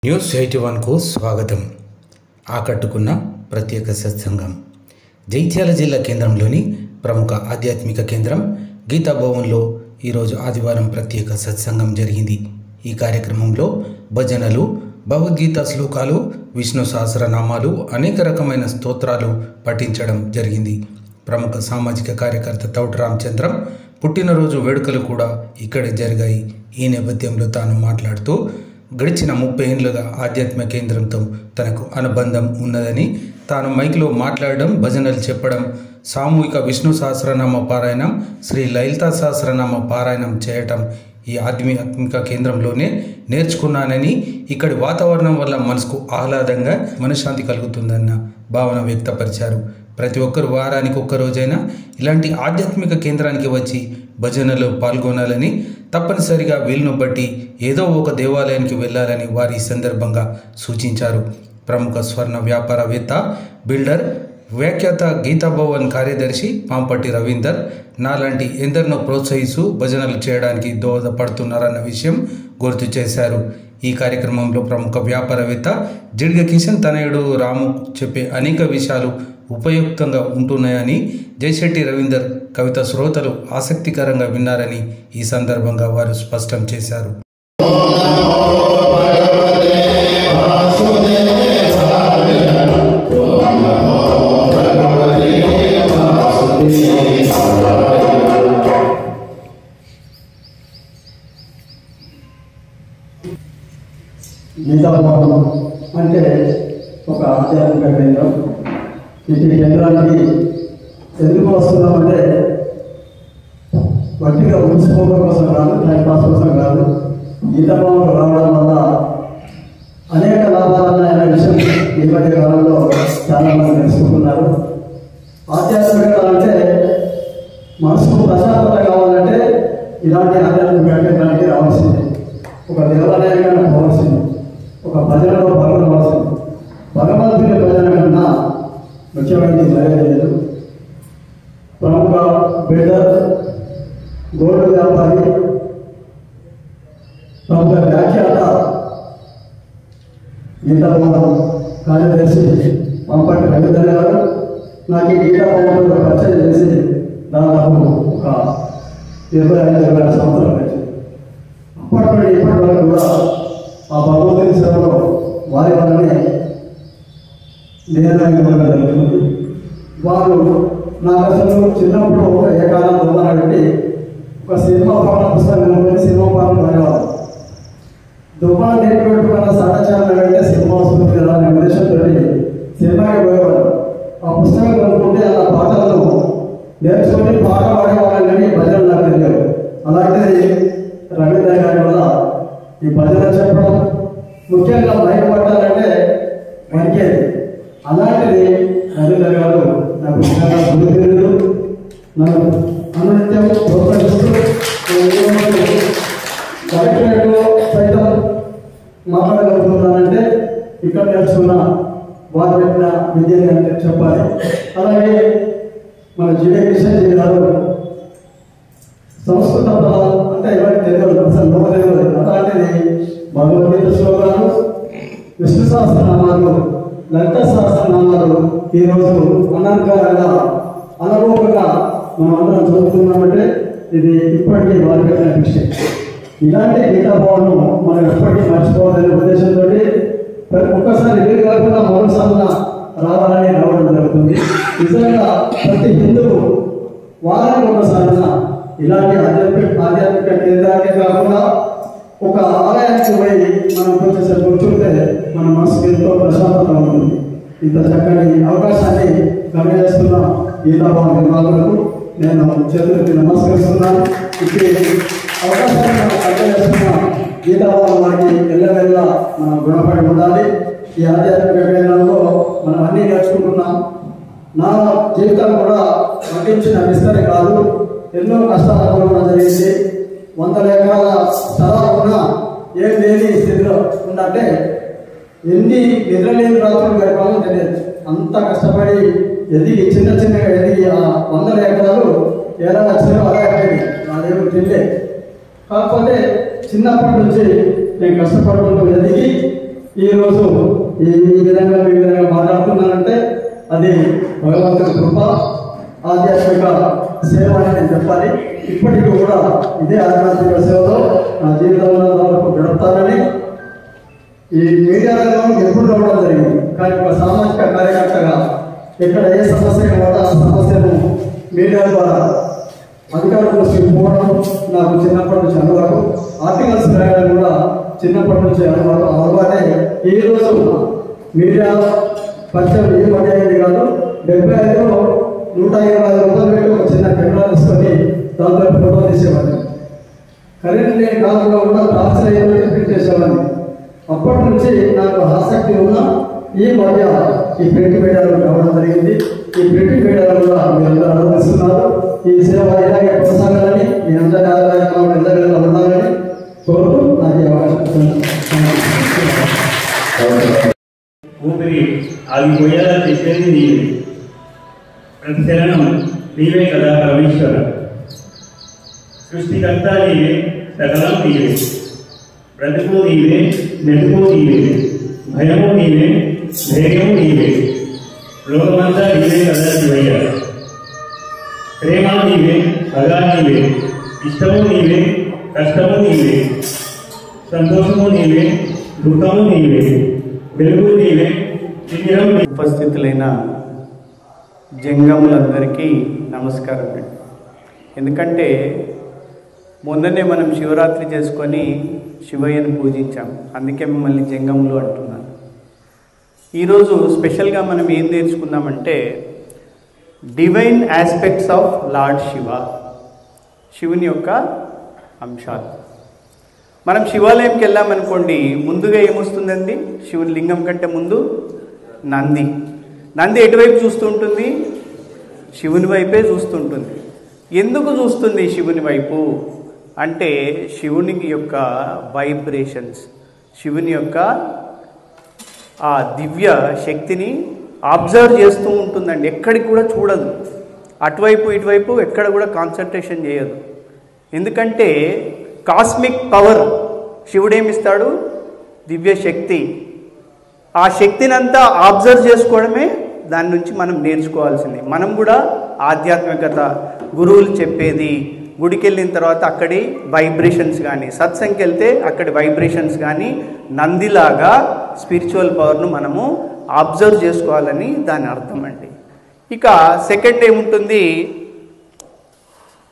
News 81కు స్వాగతం. ఆకట్టుకున్న ప్రత్యేక సత్సంగం. జైత్యాల జిల్లా కేంద్రంలోని ప్రముఖ ఆధ్యాత్మిక కేంద్రం గీతాభవన్లో ఈరోజు ఆదివారం ప్రత్యేక సత్సంగం జరిగింది. ఈ కార్యక్రమంలో భజనలు, భగవద్గీత శ్లోకాలు, విష్ణు సహస్రనామాలు, అనేక రకమైన స్తోత్రాలు పఠించడం జరిగింది. ప్రముఖ సామాజిక కార్యకర్త తౌట రామచంద్రం పుట్టినరోజు వేడుకలు కూడా ఇక్కడే జరిగాయి. ఈ నేపథ్యంలో తాను మాట్లాడుతూ గడిచిన 30 ఏళ్లుగా ఆధ్యాత్మిక కేంద్రంతో తనకు అనుబంధం ఉన్నదని, తాను మైక్లో మాట్లాడడం, భజనలు చెప్పడం, సామూహిక విష్ణు సహస్రనామ పారాయణం, శ్రీ లలితా సహస్రనామ పారాయణం చేయటం ఈ ఆధ్యాత్మిక కేంద్రంలోనే నేర్చుకున్నానని, ఇక్కడి వాతావరణం వల్ల మనసుకు ఆహ్లాదంగా మనశ్శాంతి కలుగుతుందన్న భావన వ్యక్తపరిచారు. ప్రతి ఒక్కరు వారానికి ఒక్కరోజైనా ఇలాంటి ఆధ్యాత్మిక కేంద్రానికి వచ్చి భజనలో పాల్గొనాలని, తప్పనిసరిగా వీలును బట్టి ఏదో ఒక దేవాలయానికి వెళ్ళాలని వారు ఈ సందర్భంగా సూచించారు. ప్రముఖ స్వర్ణ వ్యాపారవేత్త, బిల్డర్, వ్యాఖ్యాత, గీతాభవన్ కార్యదర్శి పాంపటి రవీందర్ నాలాంటి ఎందరినో ప్రోత్సహిస్తూ భజనలు చేయడానికి దోహదపడుతున్నారన్న విషయం గుర్తు చేశారు. ఈ కార్యక్రమంలో ప్రముఖ వ్యాపారవేత్త జిడ్గ కిషన్ తనయుడు రాము చెప్పే అనేక విషయాలు ఉపయుక్తంగా ఉంటున్నాయని, జయశెట్టి రవీందర్ కవిత శ్రోతలు ఆసక్తికరంగా విన్నారని ఈ సందర్భంగా వారు స్పష్టం చేశారు. గీతాభవనం అంటే ఒక ఆధ్యాత్మిక కేంద్రం. ఈ కేంద్రానికి ఎందుకు వస్తున్నామంటే వట్టిగా ఉంచుకోవడం కోసం కాదు, టైంపాస్ కోసం కాదు. గీతాభవనం రావడం వల్ల అనేక లాభాలు ఉన్నాయన్న విషయం ఈ మధ్య కాలంలో చాలామంది తెలుసుకుంటున్నారు. ఆధ్యాత్మికత అంటే మనసుకు ప్రశాంతత కావాలంటే ఇలాంటి ఆధ్యాత్మిక కేంద్రానికి రావాల్సింది. ఒక దేవాలయంగా పోవాల్సింది, ఒక భజనలో పాల్గొనవలసింది. భగవంతుని భజన కన్నా ముఖ్యమైనది లేదు. ప్రముఖ బిల్డర్, గోల్డ్ వ్యాపారి, ప్రముఖ వ్యాఖ్యాత, గీతాభవనం కార్యదర్శి పాంపటి రవీందర్ గారు నాకు ఈ గీతాభవనంలో పరిచయం చేసి దాదాపు ఒక 25-26 సంవత్సరాలు వచ్చింది. అప్పటి నుండి ఇప్పటి వరకు కూడా ఆ భగవంతుని సేవలో వారి వల్లనే నిజంగా జరుగుతుంది. వారు నాకు అసలు చిన్నప్పుడు ఒక ఏకాలం దువ్వనాడంటే ఒక సినిమా పాటల పుస్తకం సినిమా పాటలు పడేవారు. దువ్వన నేర్చుకుంటున్న సమాచారం అంటే సినిమా వస్తుంది కదా అనే ఉద్దేశంతో సినిమాకి పోయేవారు. ఆ పుస్తకం కొనుక్కుంటే అలా పాటలను నేర్చుకొని పాట పాడేవాళ్ళని కానీ భజనలు నాకు తెలియదు. అలాంటిది రవీంద్ర గారి వల్ల ఈ భజన చెప్పడం, ముఖ్యంగా మైక్ పట్టాలంటే వణికేది. అలాంటిది రవీంద్ర గారు నాకు నిజంగా గురుదేవుడు. నన్ను అనునిత్యం ప్రోత్సహిస్తూ కలెక్టరేట్లో సైతం మాట్లాడగలుగుతున్నానంటే ఇక్కడ నేర్చుకున్న వారు పెట్టిన విద్యని అంటే చెప్పాలి. అలాగే మన జిడ్గ కిషన్ గారు సంస్కృత పదాలు అంటే ఎవరికి తెలియదు, అసలు నో తెలియదు. అలాంటిది భగవద్గీత శ్లోకాలు, విష్ణు సహస్రనామాలు, లలిత సహస్రనామాలు ఈరోజు అనంతరంగా అనుభవంగా మనం అందరం చదువుతున్నామంటే ఇది ఇప్పటికీ వారి పెట్టిన విషయం. ఇలాంటి గీతాభవనం మనం ఎప్పటికీ మర్చిపోవాలనే ఉద్దేశంతో ఒక్కసారి వీలు కాకుండా మరోసారి రావాలని రావడం జరుగుతుంది. నిజంగా ప్రతి హిందువు వారానికి ఒకసారి ఇలాంటి ఆధ్యాత్మిక కేంద్రానికి కాకుండా ఒక ఆలయానికి పోయి మనం కొంచెం కూర్చుంటే మన మనసుకు ఎంతో ప్రశాంతత ఉంటుంది. ఇంత చక్కని అవకాశాన్ని కలిగజేస్తున్న గీతాభవన్ నిర్వాహకులకు నేను చేతులకి నమస్కరిస్తున్నాను. ఇప్పుడు అవకాశాన్ని మనం కలిగజేస్తున్న గీతాభవన్ వారికి ఎల్లవెల్ల మనం గుణపడి ఉండాలి. ఈ ఆధ్యాత్మిక కేంద్రంలో మనం అన్నీ నేర్చుకుంటున్నాం. నా జీవితం కూడా నటించిన విస్తరి కాదు, ఎన్నో కష్టాలు అనుభవం జరిగింది. 100 ఎకరాల స్థలాలు ఉన్నా ఏం లేని స్థితిలో ఉందంటే ఎన్ని నిద్రలేని రాత్రులు గడపాలో తెలియదు. అంత కష్టపడి ఎదిగి చిన్నగా ఎదిగి ఆ 100 ఎకరాలు ఎలా వచ్చినా అదే నాదేమో తెలియదు. కాకపోతే చిన్నప్పటి నుంచి నేను కష్టపడుకుంటూ ఎదిగి ఈరోజు ఈ విధంగా మాట్లాడుతున్నానంటే అది భగవంతుడి కృప, ఆధ్యాత్మిక సేవ అని నేను చెప్పాలి. ఇప్పటికీ కూడా ఇదే ఆధ్యాత్మిక సేవలో నా జీవితంలో వరకు గడుపుతానని ఈ మీడియా రంగం ఎప్పుడు రావడం జరిగింది. కానీ ఒక సామాజిక కార్యకర్తగా ఎక్కడ ఏ సమస్య కూడా ఆ సమస్యను మీడియా ద్వారా అధికారుల దృష్టికి పోవడం నాకు చిన్నప్పటి నుంచి అలవాటు. ఆర్టికల్స్ రాయడం కూడా చిన్నప్పటి నుంచి అలవాటే. ఈ రోజు మీడియా పరిచయం ఏ పని అయింది కాదు. 75లో 125 రూపాయలు పెట్టి ఒక చిన్న కెమెరా తీసుకొని దాంట్లో ఫోటో తీసేవాడిని. కరెంట్ లేని కాలంలో కూడా టార్చ్ లైట్ ప్రింట్ చేసేవాడిని. అప్పటి నుంచి నాకు ఆసక్తి ఉన్న ఈ మధ్య ఈ ప్రింట్ మీడియాలో రావడం జరిగింది. ఈ ప్రింట్ మీడియాలో కూడా మీరందరూ అనుభవిస్తున్నారు. ఈ సేవ ఇలాగే కొనసాగాలని, మీ అందరి ఆదాయం ఎందరిలో ఉండాలని కోరుతూ నాకు ఈ అవకాశం. ఊపిరి ఆగిపోయేలా చేసేది నీవే, ప్రతిశరణం నీవే కదా పరమేశ్వర. సృష్టికర్త నీవే, సకలం నీవే, బ్రతుకు నీవే, మెతుకు నీవే, భయము నీవే, ధైర్యము నీవే, లోకమంతా నీవే కదా శివయ్య. ప్రేమ నీవే, పగా నీవే, ఇష్టము నీవే, కష్టము నీవే, సంతోషము నీవే, దుఃఖము నీవే, వెలుగు నీవే, శిఖరం. ఉపస్థితులైన జంగములందరికీ నమస్కారం అండి. ఎందుకంటే మొన్ననే మనం శివరాత్రి చేసుకొని శివయ్యను పూజించాం, అందుకే మిమ్మల్ని జంగములు అంటున్నాను. ఈరోజు స్పెషల్గా మనం ఏం నేర్చుకున్నామంటే divine aspects of Lord Shiva, శివుని యొక్క అంశాలు. మనం శివాలయంకి వెళ్ళామనుకోండి, ముందుగా ఏమొస్తుందండి? శివుని లింగం కంటే ముందు నంది. నంది ఎటువైపు చూస్తూ ఉంటుంది? శివుని వైపే చూస్తుంటుంది. ఎందుకు చూస్తుంది శివుని వైపు అంటే శివుని యొక్క వైబ్రేషన్స్, శివుని యొక్క ఆ దివ్య శక్తిని అబ్జర్వ్ చేస్తూ ఉంటుందండి. ఎక్కడికి కూడా చూడదు, అటువైపు ఇటువైపు ఎక్కడ కూడా కాన్సన్ట్రేషన్ చేయదు. ఎందుకంటే కాస్మిక్ పవర్, శివుడేమిస్తాడు? దివ్య శక్తి. ఆ శక్తిని అంతా అబ్జర్వ్ చేసుకోవడమే దాని నుంచి మనం నేర్చుకోవాల్సింది. మనం కూడా ఆధ్యాత్మికత, గురువులు చెప్పేది, గుడికి వెళ్ళిన తర్వాత అక్కడి వైబ్రేషన్స్ కానీ, సత్సంగ్కి వెళ్తే అక్కడి వైబ్రేషన్స్ కానీ, నందిలాగా స్పిరిచువల్ పవర్ను మనము అబ్జర్వ్ చేసుకోవాలని దాని అర్థం అండి. ఇక సెకండ్ ఏముంటుంది?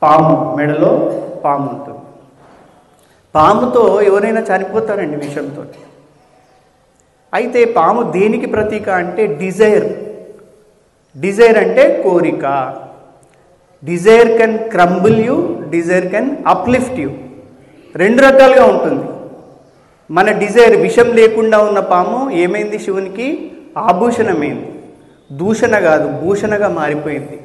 పాము, మెడలో పాము ఉంటుంది. పాముతో ఎవరైనా చనిపోతారండి విషంతో. అయితే పాము దేనికి ప్రతీక అంటే డిజైర్. డిజైర్ అంటే కోరిక. Desire can crumble you, desire can uplift you. రెండు రకాలుగా ఉంటుంది. మన డిజైర్, విషం లేకుండా ఉన్న పాము ఏమైంది? శివునికి ఆభూషణమైంది. దూషణ కాదు, భూషణగా మారిపోయింది.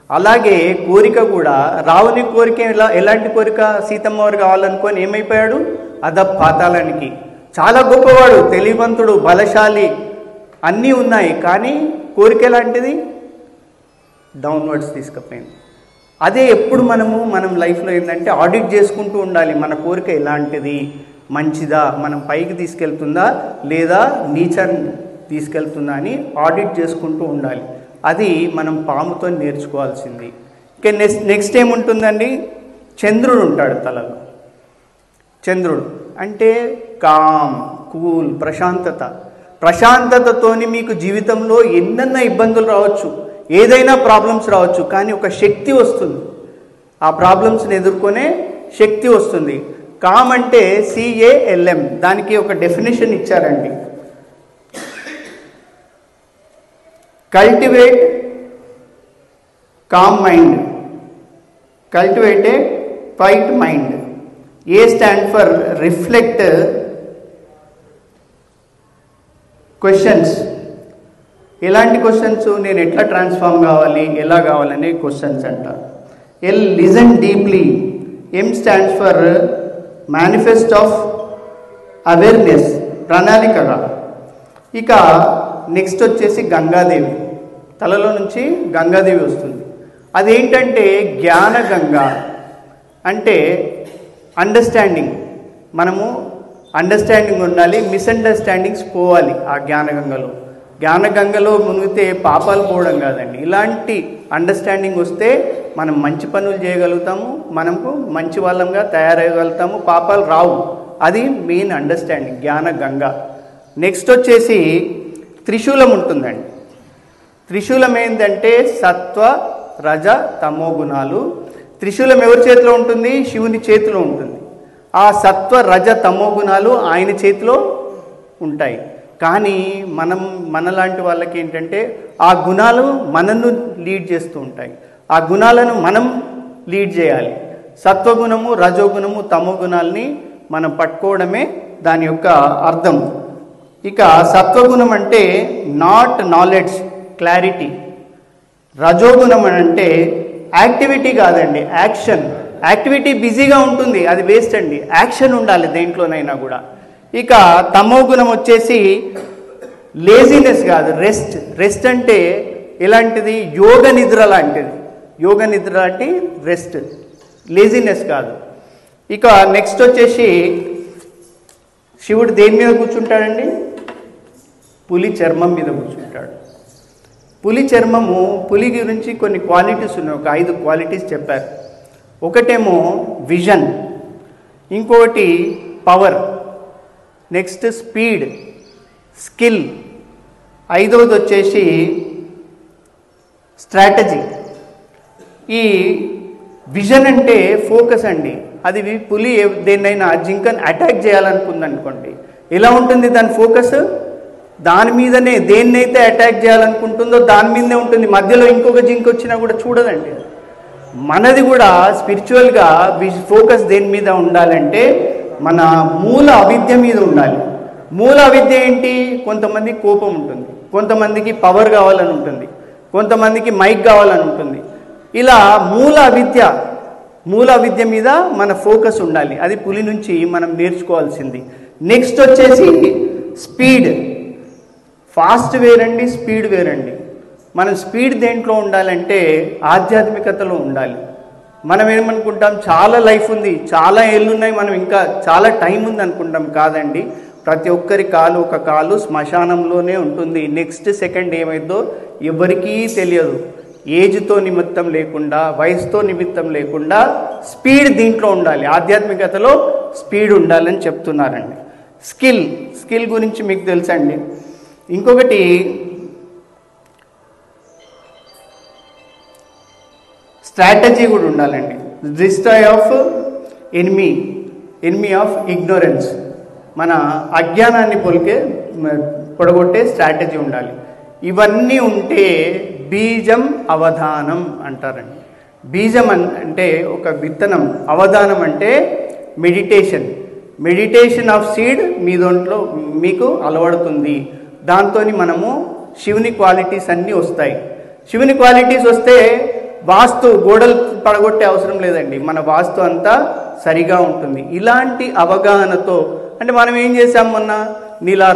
అలాగే కోరిక కూడా, రావణి కోరిక ఎలాంటి కోరిక? సీతమ్మ వారు కావాలనుకొని ఏమైపోయాడు? పాతాళానికి. చాలా గొప్పవాడు, తెలివివంతుడు, బలశాలి, అన్నీ ఉన్నాయి, కానీ కోరిక ఎలాంటిది? డౌన్వర్డ్స్ తీసుకుపోయింది. అదే ఎప్పుడు మనం లైఫ్లో ఏంటంటే ఆడిట్ చేసుకుంటూ ఉండాలి. మన కోరిక ఎలాంటిది, మంచిదా, మనం పైకి తీసుకెళ్తుందా లేదా నీచాన్ని తీసుకెళ్తుందా అని ఆడిట్ చేసుకుంటూ ఉండాలి. అది మనం పాముతో నేర్చుకోవాల్సింది. ఇక నెక్స్ట్ ఏముంటుందండి? చంద్రుడు ఉంటాడు తలలో. చంద్రుడు అంటే కామ్, కూల్, ప్రశాంతత. ప్రశాంతతతోని మీకు జీవితంలో ఎన్నెన్న ఇబ్బందులు రావచ్చు, ఏదైనా ప్రాబ్లమ్స్ రావచ్చు, కానీ ఒక శక్తి వస్తుంది. ఆ ప్రాబ్లమ్స్ని ఎదుర్కొనే శక్తి వస్తుంది. కామ్ అంటే CALM, దానికి ఒక డెఫినేషన్ ఇచ్చారండి. Cultivate calm mind, cultivate a quiet mind. A stand for reflect questions. ఎలాంటి క్వశ్చన్స్? నేను ఎట్లా ట్రాన్స్ఫార్మ్ కావాలి, ఎలా కావాలనే క్వశ్చన్స్ అంటారు. L listen deeply. M stands for manifest of awareness, ప్రణాళికగా. ఇక నెక్స్ట్ వచ్చేసి గంగాదేవి. తలలో నుంచి గంగాదేవి వస్తుంది. అదేంటంటే జ్ఞాన గంగా, అంటే అండర్స్టాండింగ్. మనము అండర్స్టాండింగ్ ఉండాలి, మిస్అండర్స్టాండింగ్స్ పోవాలి. ఆ జ్ఞానగంగలో మునిగితే పాపాలు పోవడం కాదండి, ఇలాంటి అండర్స్టాండింగ్ వస్తే మనం మంచి పనులు చేయగలుగుతాము, మనకు మంచి వాళ్ళంగా తయారయ్యగలుగుతాము, పాపాలు రావు. అది మెయిన్ అండర్స్టాండింగ్ జ్ఞానగంగ. నెక్స్ట్ వచ్చేసి త్రిశూలం ఉంటుందండి. త్రిశూలం ఏంటంటే సత్వ రజ తమో గుణాలు. త్రిశూలం ఎవరి చేతిలో ఉంటుంది? శివుని చేతిలో ఉంటుంది. ఆ సత్వ రజ తమో గుణాలు ఆయన చేతిలో ఉంటాయి. కానీ మనలాంటి వాళ్ళకి ఏంటంటే ఆ గుణాలు మనను లీడ్ చేస్తూ ఉంటాయి. ఆ గుణాలను మనం లీడ్ చేయాలి. సత్వగుణము, రజోగుణము, తమో గుణాలని మనం పట్టుకోవడమే దాని యొక్క అర్థం. ఇక సత్వగుణం అంటే నాట్ నాలెడ్జ్, క్లారిటీ. రజోగుణం అంటే యాక్టివిటీ కాదండి, యాక్షన్. యాక్టివిటీ బిజీగా ఉంటుంది, అది వేస్ట్ అండి. యాక్షన్ ఉండాలి దేంట్లోనైనా కూడా. ఇక తమో గుణం వచ్చేసి లేజినెస్ కాదు, రెస్ట్. రెస్ట్ అంటే ఎలాంటిది? యోగ నిద్ర లాంటిది. యోగ నిద్ర అంటే రెస్ట్, లేజినెస్ కాదు. ఇక నెక్స్ట్ వచ్చేసి శివుడు దేని మీద కూర్చుంటాడండి? పులి చర్మం మీద కూర్చుంటాడు. పులి చర్మము, పులి గురించి కొన్ని క్వాలిటీస్ ఉన్నాయి, ఒక 5 క్వాలిటీస్ చెప్పారు. ఒకటేమో విజన్, ఇంకొకటి పవర్, నెక్స్ట్ స్పీడ్, స్కిల్, 5వది వచ్చేసి స్ట్రాటజీ. ఈ విజన్ అంటే ఫోకస్ అండి. అది పులి దేన్నైనా జింకను అటాక్ చేయాలనుకుందనుకోండి, ఎలా ఉంటుంది దాని ఫోకస్? దాని మీదనే, దేన్నైతే అటాక్ చేయాలనుకుంటుందో దాని మీదనే ఉంటుంది. మధ్యలో ఇంకొక జింక వచ్చినా కూడా చూడదండి. మనది కూడా స్పిరిచువల్గా ఫోకస్ దేని మీద ఉండాలంటే మన మూల అవిద్య మీద ఉండాలి. మూల అవిద్య ఏంటి? కొంతమంది కోపం ఉంటుంది, కొంతమందికి పవర్ కావాలని ఉంటుంది, కొంతమందికి మైక్ కావాలని ఉంటుంది. ఇలా మూల అవిద్య మీద మన ఫోకస్ ఉండాలి. అది పులి నుంచి మనం నేర్చుకోవాల్సింది. నెక్స్ట్ వచ్చేసి స్పీడ్. ఫాస్ట్ వేరండి, స్పీడ్ వేరండి. మనం స్పీడ్ దేంట్లో ఉండాలంటే ఆధ్యాత్మికతలో ఉండాలి. మనం ఏమనుకుంటాం, చాలా లైఫ్ ఉంది, చాలా ఏళ్ళు ఉన్నాయి, మనం ఇంకా చాలా టైం ఉంది అనుకుంటాం. కాదండి, ప్రతి ఒక్కరి ఒక కాలు శ్మశానంలోనే ఉంటుంది. నెక్స్ట్ సెకండ్ ఏమైందో ఎవరికీ తెలియదు. ఏజ్తో నిమిత్తం లేకుండా, వయసుతో నిమిత్తం లేకుండా స్పీడ్ దీంట్లో ఉండాలి. ఆధ్యాత్మికతలో స్పీడ్ ఉండాలని చెప్తున్నారండి. స్కిల్ గురించి మీకు తెలుసండి. ఇంకొకటి స్ట్రాటజీ కూడా ఉండాలండి. Destroy of enemy of ignorance. మన అజ్ఞానాన్ని పొడగొట్టే స్ట్రాటజీ ఉండాలి. ఇవన్నీ ఉంటే బీజం అవధానం అంటారండి. బీజం అంటే ఒక విత్తనం, అవధానం అంటే మెడిటేషన్ ఆఫ్ సీడ్ మీ దాంట్లో మీకు అలవడుతుంది. దాంతో మనము శివుని క్వాలిటీస్ అన్నీ వస్తాయి. శివుని క్వాలిటీస్ వస్తే వాస్తు గోడలు పడగొట్టే అవసరం లేదండి, మన వాస్తు అంతా సరిగా ఉంటుంది. ఇలాంటి అవగాహనతో, అంటే మనం ఏం చేసాం మొన్న నీలా